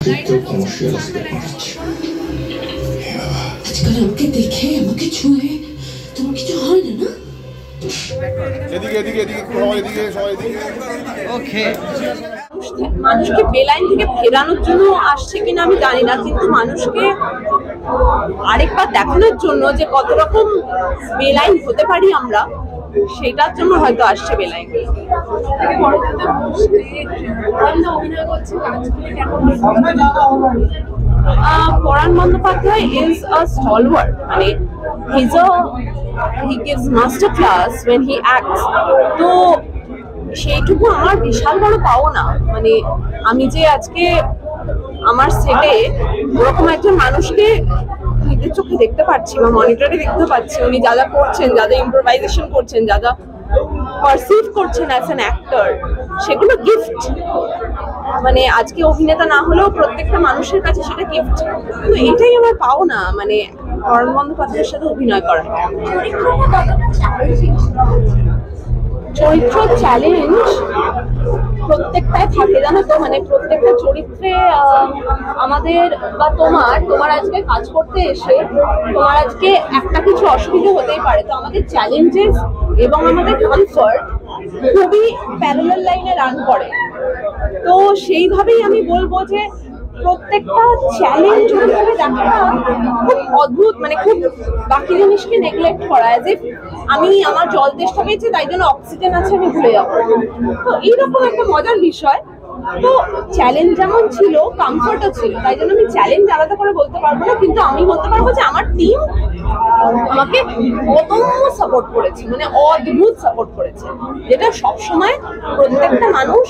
সত্যিই কনসিয়াস ব্যাপার আছে। আজকাল আমাকে দেখে আমাকে ছুঁয়ে তোমার কিছু হয় না না? মানুষকে বেলাইন থেকে ফেরানোর জন্য আসছে কিনা আমি জানি না, কিন্তু মানুষকে আরেকবার দেখানোর জন্য যে কত রকম বেলাইন হতে পারি আমরা, সেটার জন্য হয়তো আসছে বেলাইন। পরাণ বন্দ্যোপাধ্যায় ইজ আ স্টলওয়ার্ড, মানে he gives master class when he acts. তো সেইটুকু আমার বিশাল বড় পাওনা, মানে আমি যে আজকে আমার সেটে ওরকম একজন মানুষকে নিজের চোখে দেখতে পাচ্ছি বা মনিটরে দেখতে পাচ্ছি, উনি যা যা করছেন, যা যা ইম্প্রোভাইজেশন করছেন, যা যা পারসিভ করছেন অ্যাজ অ্যান অ্যাক্টর, সেগুলো গিফট। মানে আজকে অভিনেতা না হলেও প্রত্যেকটা মানুষের কাছে সেটা গিফট। তো এটাই আমার পাওনা, মানে পরাণ বন্দ্যোপাধ্যায়ের সাথে অভিনয় করা। চরিত্র চ্যালেঞ্জ প্রত্যেকটাই থাকে, জানো তো, মানে প্রত্যেকটা চরিত্রে আমাদের বা তোমার আজকে কাজ করতে এসে তোমার আজকে একটা কিছু অসুবিধা হতেই পারে, তো আমাদের চ্যালেঞ্জেস এবং আমাদের কমফর্ট খুবই প্যারালাল লাইনে রান করে। তো সেইভাবেই আমি বলবো যে প্রত্যেকটা চ্যালেঞ্জ ওইভাবে দেখাটা খুব অদ্ভুত, মানে খুব বাকি জিনিসকে নেগলেক্ট করা, যে আমি আমার জল তেষ্টা পেয়েছি তাই জন্য অক্সিজেন আছে আমি ভুলে যাবো। তো এইরকম একটা মজার বিষয়। তো চ্যালেঞ্জ যেমন ছিল, কমফর্টও ছিল, তাই জন্য আমি চ্যালেঞ্জ আলাদা করে বলতে পারবো না, কিন্তু আমি বলতে পারবো যে আমার টিম আমাকে অদম্য সাপোর্ট করেছে, মানে অদ্ভুত সাপোর্ট করেছে, যেটা সবসময় প্রত্যেকটা মানুষ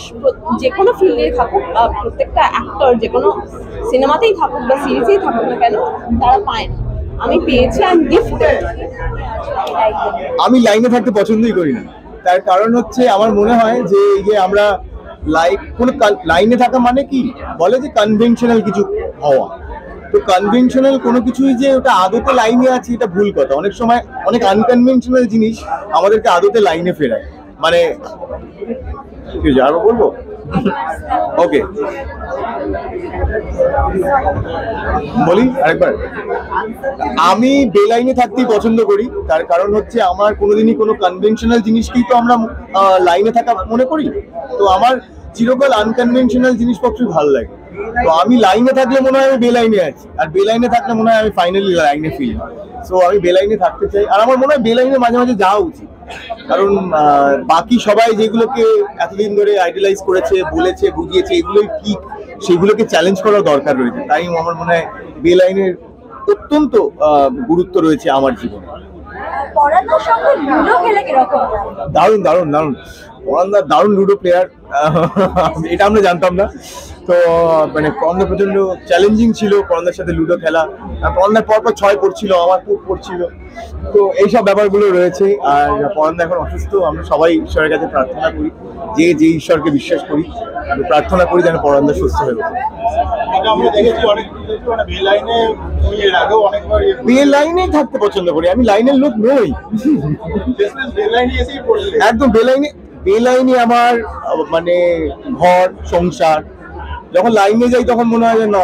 যে কোনো ফিল্ডে থাকুক বা প্রত্যেকটা অ্যাক্টর যে কোনো সিনেমাতেই থাকুক বা সিরিজেই থাকুক না কেন তারা পায় না। আমি পেয়েছি, আমি গিফটেড। আমি লাইনে থাকতে পছন্দই করি না, তার কারণ হচ্ছে আমার মনে হয় যে এই যে আমরা কোনো লাইনে থাকা মানে কি বলে যে কনভেনশনাল কিছু হওয়া, তো কনভেনশনাল কোনো কিছুই যে ওটা আদতে লাইনে আছে এটা ভুল কথা। অনেক সময় অনেক আনকনভেনশনাল জিনিস আমাদেরকে আদতে লাইনে ফেরায়। মানে কি আরো বলবো, ওকে বলি আরেকবার, আমি বেলাইনে থাকতেই পছন্দ করি, তার কারণ হচ্ছে আমার কোনোদিনই কোনো কনভেনশনাল জিনিসকেই তো আমরা লাইনে থাকা মনে করি, তো আমার চিরকাল আনকনভেনশনাল জিনিসপত্রই ভালো লাগে। তো আমি লাইনে থাকলে মনে হয় আমি বেলাইনে আছি, আর বেলাইনে থাকলে মনে হয় আমি ফাইনালি লাইনে ফিল। সো আমি বেলাইনে থাকতে চাই, আর আমার মনে হয় বেলাইনে মাঝে মাঝে যাওয়া উচিত, কারণ বাকি সবাই যেগুলোকে এতদিন ধরে আইডিয়ালাইজ করেছে, বলেছে, বুঝিয়েছে এগুলোই ঠিক, সেগুলোকে চ্যালেঞ্জ করার দরকার রয়েছে। তাই আমার মনে হয় বেলাইনের অত্যন্ত গুরুত্ব রয়েছে আমার জীবনে। দারুণ দারুণ দারুণ, পরাণদা দারুণ লুডো প্লেয়ার, এটা আমরা জানতাম না। তো মানে পরাণদা প্রচন্ড চ্যালেঞ্জিং ছিল পরাণদার সাথে লুডো খেলা। পরাণদার পরপর 6 পড়ছিল, আমার পুট পড়ছিল, তো এইসব ব্যাপারগুলো রয়েছে। আর পরাণদা এখন অসুস্থ, আমরা সবাই ঈশ্বরের কাছে প্রার্থনা করি, যে ঈশ্বরকে বিশ্বাস করি প্রার্থনা করি যেন পরাণদা সুস্থ হয়ে ওঠে। বেলাইনেই থাকতে পছন্দ করি, আমি লাইনের লোক নই। একদম বেলাইনে আমার মানে ঘর সংসার। যখন লাইনে যাই তখন মনে হয় যে না,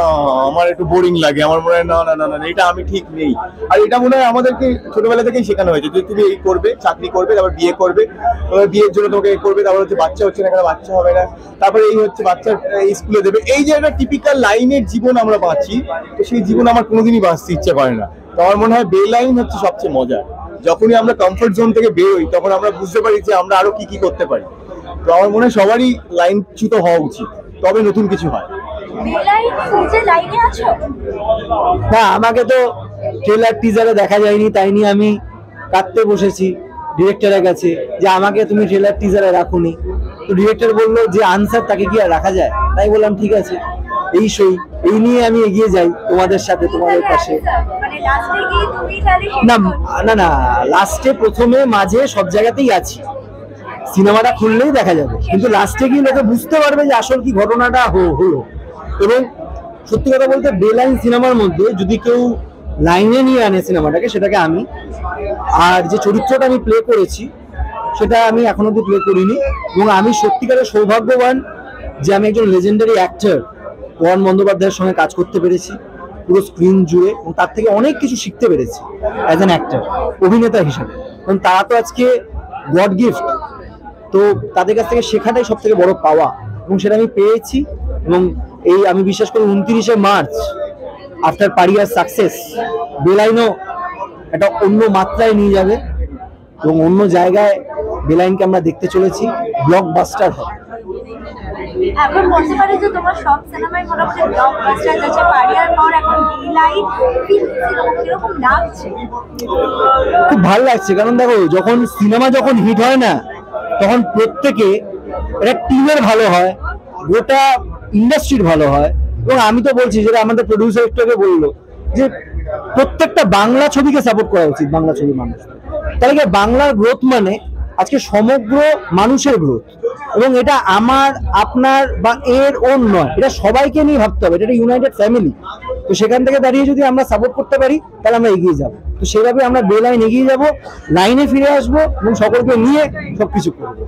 আমার একটু বোরিং লাগে, আমার মনে হয় না না না না এটা আমি ঠিক নেই। আর এটা মনে হয় আমাদেরকে ছোটবেলা থেকেই শেখানো হয়েছে যে তুমি এই করবে, চাকরি করবে, তারপর বিয়ে করবে, তারপর বিয়ের জন্য তোমাকে এই করবে, তারপর হচ্ছে বাচ্চা হচ্ছে না কেন, বাচ্চা হবে না, তারপরে এই হচ্ছে বাচ্চার এই স্কুলে দেবে। এই যে একটা টিপিক্যাল লাইনের জীবন আমরা বাঁচি, তো সেই জীবন আমার কোনোদিনই বাঁচতে ইচ্ছে করে না। তো আমার মনে হয় বেলাইন হচ্ছে সবচেয়ে মজার। যখনই আমরা কমফোর্ট জোন থেকে বেরোই তখন আমরা বুঝতে পারি যে আমরা আরো কি কি করতে পারি। তো আমার মনে হয় সবারই লাইনচ্যুত হওয়া উচিত, তবে নতুন কিছু হয়। না, আমাকে তো ট্রেলার টিজারে দেখা যায়নি, তাই নিয়ে আমি কাঁদতে বসেছি ডিরেক্টরের কাছে যে আমাকে তুমি ট্রেলার টিজারে রাখোনি। তো ডিরেক্টর বললো যে আনসার তাকে কি আর রাখা যায়, তাই বললাম ঠিক আছে, এই নিয়ে আমি এগিয়ে যাই তোমাদের সাথে, তোমাদের পাশে। না না না, লাস্টে প্রথমে মাঝে সব জায়গাতেই আছি, সিনেমাটা খুললেই দেখা যাবে, কিন্তু লাস্টে গিয়ে লোকে বুঝতে পারবে যে আসল কি ঘটনাটা হলো। এবং সত্যি কথা বলতে বেলাইন সিনেমার মধ্যে যদি কেউ লাইনে নিয়ে আনে সিনেমাটাকে, সেটাকে আমি। আর যে চরিত্রটা আমি প্লে করেছি সেটা আমি এখনো অব্দি প্লে করিনি, এবং আমি সত্যিকারের সৌভাগ্যবান যে আমি একজন লেজেন্ডারি অ্যাক্টর পবন বন্দ্যোপাধ্যায়ের সঙ্গে কাজ করতে পেরেছি পুরো স্ক্রিন জুড়ে, এবং তার থেকে অনেক কিছু শিখতে পেরেছি অ্যাজ অ্যান অ্যাক্টর, অভিনেতা হিসাবে। কারণ তারা তো আজকে গড গিফট, তো তাদের কাছ থেকে শেখাটাই সব থেকে বড় পাওয়া, এবং সেটা আমি পেয়েছি। এবং এই আমি বিশ্বাস করি 29শে মার্চ আফটার পারিয়ার সাকসেস বেলাইনও একটা অন্য মাত্রায় নিয়ে যাবে, এবং অন্য জায়গায় বেলাইনকে আমরা দেখতে চলেছি, ব্লকবাস্টার হবে। এখন বলতে পারি যে তোমার সব সিনেমায় মোটামুটি ব্লকবাস্টার যাচ্ছে, পারিয়ার পর এখন বেলাইন কিরকম লাগছে? খুব ভালো লাগছে, কারণ দেখো যখন সিনেমা যখন হিট হয় না, তখন প্রত্যেকে একটা টিমের ভালো হয়, গোটা ইন্ডাস্ট্রির ভালো হয়। এবং আমি তো বলছি, যেটা আমাদের প্রডিউসার একটু বললো, যে প্রত্যেকটা বাংলা ছবিকে সাপোর্ট করা উচিত, বাংলা ছবি মানুষ। তাহলে কি বাংলার গ্রোথ মানে আজকে সমগ্র মানুষের গ্রোথ, এবং এটা আমার আপনার বা এর ওন নয়, এটা সবাইকে নিয়ে ভাবতে হবে, এটা ইউনাইটেড ফ্যামিলি। তো সেখান থেকে দাঁড়িয়ে যদি আমরা সাপোর্ট করতে পারি, তাহলে আমরা এগিয়ে যাব। তো সেভাবে আমরা বেলাইন এগিয়ে যাব, লাইনে ফিরে আসবো এবং সকলকে নিয়ে সবকিছু করবো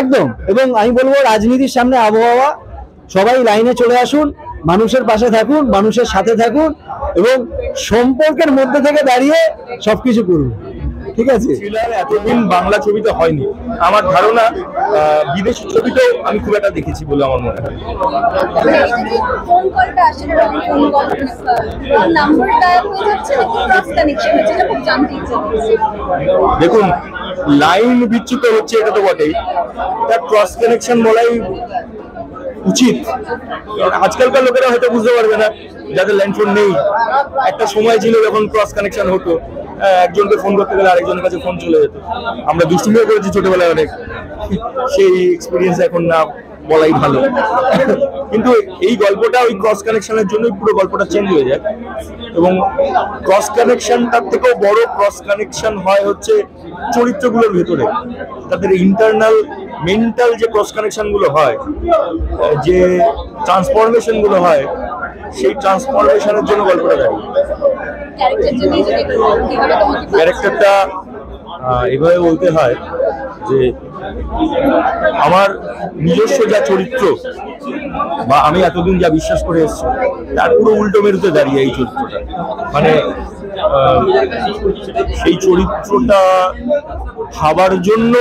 একদম। এবং আমি বলবো, রাজনীতির সামনে আবহাওয়া, সবাই লাইনে চলে আসুন, মানুষের পাশে থাকুন, মানুষের সাথে থাকুন, এবং সম্পর্কের মধ্যে থেকে দাঁড়িয়ে সবকিছু করুন, ঠিক আছে? থ্রিলার এতদিন বাংলা ছবিতে হয়নি, আমার ধারণা বিদেশি ছবিতেও আমি খুব একটা দেখেছি বলে আমার মনে হয়। ফোন কলটা আসে, ফোন কল নাম্বারটা হয়ে যাচ্ছে, ক্রস কানেকশন হচ্ছে, এটা খুব জানতে ইচ্ছে করছে। দেখুন, লাইন বিচ্যুত হচ্ছে এটা তো বটেই, তার ক্রস কানেকশন বলাই উচিত। আজকালকার লোকেরা হয়তো বুঝতে পারবে না যাদের ল্যান্ডফোন নেই। একটা সময় ছিল যখন ক্রস কানেকশন হতো, একজনকে ফোন করতে গেলে আরেকজনের কাছে ফোন চলে যেত। আমরা দুষ্টুমিও করেছি ছোটবেলায় অনেক, সেই এক্সপিরিয়েন্স এখন না বলাই ভালো। কিন্তু এই গল্পটা ওই ক্রস কানেকশনের জন্যই পুরো গল্পটা চেঞ্জ হয়ে যায়। এবং ক্রস কানেকশনটার থেকেও বড় ক্রস কানেকশন হয় হচ্ছে চরিত্রগুলোর ভেতরে, তাদের ইন্টারনাল মেন্টাল যে ক্রস কানেকশন গুলো হয়, যে ট্রান্সফরমেশন গুলো হয়, সেই ট্রান্সফরমেশনের জন্য গল্পটা দাঁড়িয়ে। ক্যারেক্টারটা এভাবে বলতে হয় যে আমার নিজস্ব যা চরিত্র বা আমি এতদিন যা বিশ্বাস করে এসেছি, তার পুরো উল্টো মেরুতে দাঁড়িয়ে এই চরিত্রটা। মানে সেই চরিত্রটা ভাবার জন্য,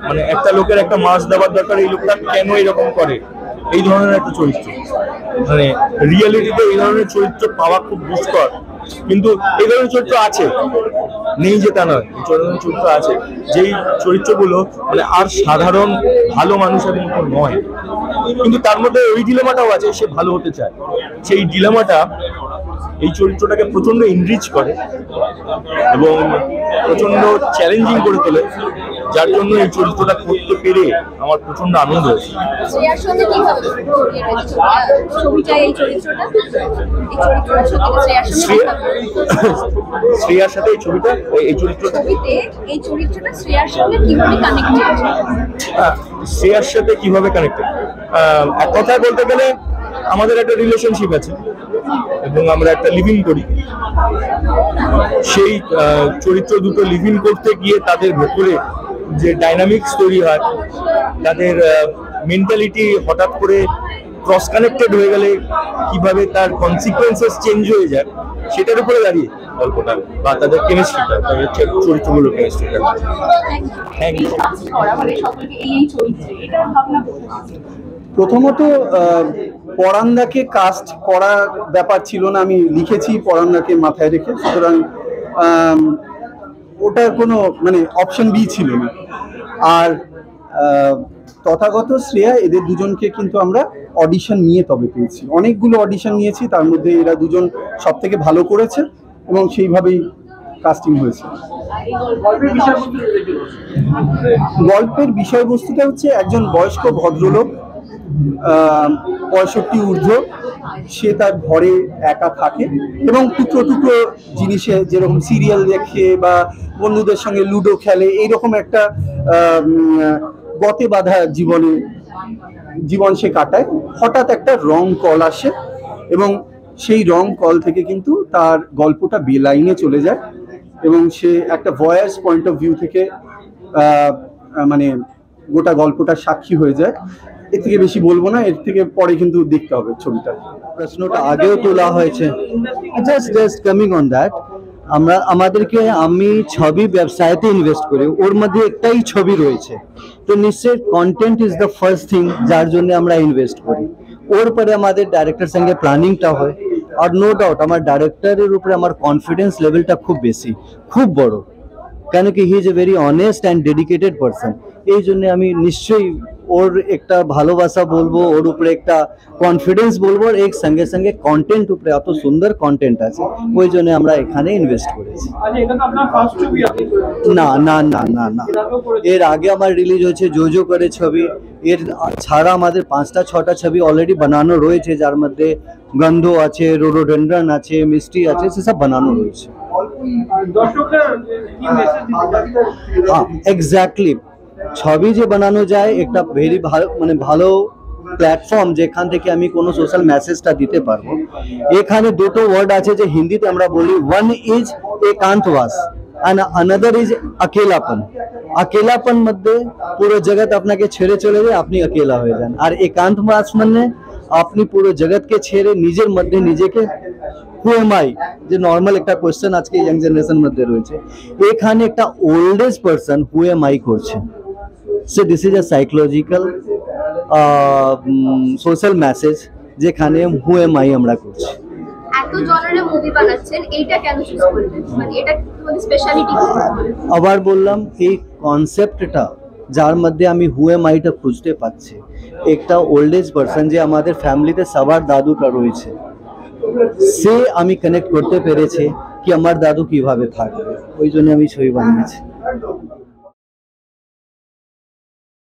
মানে একটা লোকের একটা মাস দেওয়ার দরকার, এই লোকটা কেন এরকম করে, এই ধরনের একটা চরিত্র। মানে রিয়েলিটিতে এই ধরনের চরিত্র পাওয়া খুব দুষ্কর, কিন্তু এই ধরনের চরিত্র আছে, নেই যে তা নয়, এই ধরনের চরিত্র আছে, যেই চরিত্রগুলো মানে আর সাধারণ ভালো মানুষের মতো নয়, কিন্তু তার মধ্যে ওই ডিলেমাটাও আছে, সে ভালো হতে চায়। সেই ডিলেমাটা এই চরিত্রটাকে প্রচন্ড ইনরিচ করে এবং প্রচন্ড চ্যালেঞ্জিং করে তোলে, যার জন্য এই চরিত্রটা করতে পেরে আমার প্রচন্ড আনন্দ হয়েছে। শ্রেয়ার সাথে এই ছবিটা, এই চরিত্রটা শ্রেয়ার সাথে কিভাবে কানেক্টেড, এক কথায় বলতে গেলে আমাদের একটা রিলেশনশিপ আছে এবং আমরা একটা লিভিং করি। সেই চরিত্র দুটো লিভিং করতে গিয়ে তাদের ভেতরে যে ডাইনামিক্স তৈরি হয়, তাদের মেন্টালিটি হঠাৎ করে ক্রস কানেক্টেড হয়ে গেলে কিভাবে তার কনসিকুয়েন্সেস চেঞ্জ হয়ে যায়, সেটার উপরে দাঁড়িয়ে গল্পটা, বা তাদের কেমিস্ট্রিটা, তাদের চরিত্রগুলোর কেমিস্ট্রিটা। প্রথমত পরান্দাকে কাস্ট করা ব্যাপার ছিল না, আমি লিখেছি পরান্দাকে মাথায় রেখে, সুতরাং ওটা কোনো মানে অপশন বি ছিল না। আর তথাগত শ্রেয়া, এদের দুজনকে কিন্তু আমরা অডিশন নিয়ে তবে পেয়েছি, অনেকগুলো অডিশন নিয়েছি, তার মধ্যে এরা দুজন সব থেকে ভালো করেছে এবং সেইভাবেই কাস্টিং হয়েছে। গল্পের বিষয়বস্তুটা হচ্ছে একজন বয়স্ক ভদ্রলোক, 65 ঊর্ধ্ব, সে তার ঘরে একা থাকে এবং টুকরো টুকরো জিনিসে, যেরকম সিরিয়াল দেখে বা বন্ধুদের সঙ্গে লুডো খেলে, এইরকম একটা গতে বাঁধা জীবন সে কাটায়। হঠাৎ একটা রং কল আসে এবং সেই রং কল থেকে কিন্তু তার গল্পটা বেলাইনে চলে যায় এবং সে একটা ভয়েস পয়েন্ট অফ ভিউ থেকে মানে গোটা গল্পটা সাক্ষী হয়ে যায়। এর থেকে বেশি বলবো না, এর থেকে পরে কিন্তু দেখতে হবে ছবিটা। প্রশ্নটা আগেও তোলা হয়েছে, জাস্ট কামিং অন দ্যাট, আমাদেরকে আমি ছবি ব্যবসায়তে ইনভেস্ট করি, ওর মধ্যে একটাই ছবি রয়েছে, তো নিশ্চয়ই content is the first thing যার জন্য আমরা ইনভেস্ট করি। ওর পরে আমাদের ডাইরেক্টর সঙ্গে প্ল্যানিংটা হয়, আর নো ডাউট আমার ডাইরেক্টরের উপরে আমার কনফিডেন্স লেভেলটা খুব বেশি, খুব বড়, কেন কি he is a very honest and dedicated person. এই জন্য আমি নিশ্চয়ই ওর একটা ভালোবাসা বলবো, ওর উপরে একটা কনফিডেন্স বলবো, আর এর সঙ্গে সঙ্গে কন্টেন্ট উপরে এত সুন্দর কন্টেন্ট আছে, ওই জন্য আমরা এখানে ইনভেস্ট করেছি। না না না না না, এর আগে আমার রিলিজ হয়েছে জো করে ছবি, এর ছাড়া আমাদের 5টা-6টা ছবি অলরেডি বানানো রয়েছে, যার মধ্যে গন্ধ আছে, রোডোডেন্ড্রন আছে, মিষ্টি আছে, সেসব বানানো রয়েছে। হ্যাঁ এক্স্যাক্টলি, ছবি যে বানানো যায় একটা ভেরি ভালো মানে ভালো প্ল্যাটফর্ম, যেখান থেকে আমি কোনো সোশ্যাল মেসেজটা দিতে পারবো। এখানে দুটো ওয়ার্ড আছে যে হিন্দিতে আমরা বলি, ওয়ান ইজ একান্তবাস and another is अकेलापन। अकेलापन মধ্যে পুরো জগৎ আপনাকে ছেড়ে চলে যায়, আপনি একেলা হয়ে যান, আর একান্তবাস মানে আপনি পুরো জগৎকে ছেড়ে নিজের মধ্যে নিজেকে হু এম আই, যে নর্মাল একটা কোশ্চেন আজকে ইয়াং জেনারেশন মধ্যে রয়েছে, এখানে একটা oldest person who am I করছে। So this is a psychological social message, যেখানে হু এম আই আমরা করছি। এত জনরে মুভি বানাচ্ছেন, এইটা কেন চুজ করলেন, মানে এটা তোমাদের স্পেশালিটি কি? আবার বললাম, এই কনসেপ্টটা যার মধ্যে আমি হু এম আইটা খুঁজতে পাচ্ছি, একটা ওল্ড এজ পারসন যে আমাদের ফ্যামিলিতে সবার দাদুটা রয়েছে, সে আমি কানেক্ট করতে পেরেছি কি আমার দাদু কিভাবে থাকবে, ওই জন্য আমি ছবি বানিয়েছি।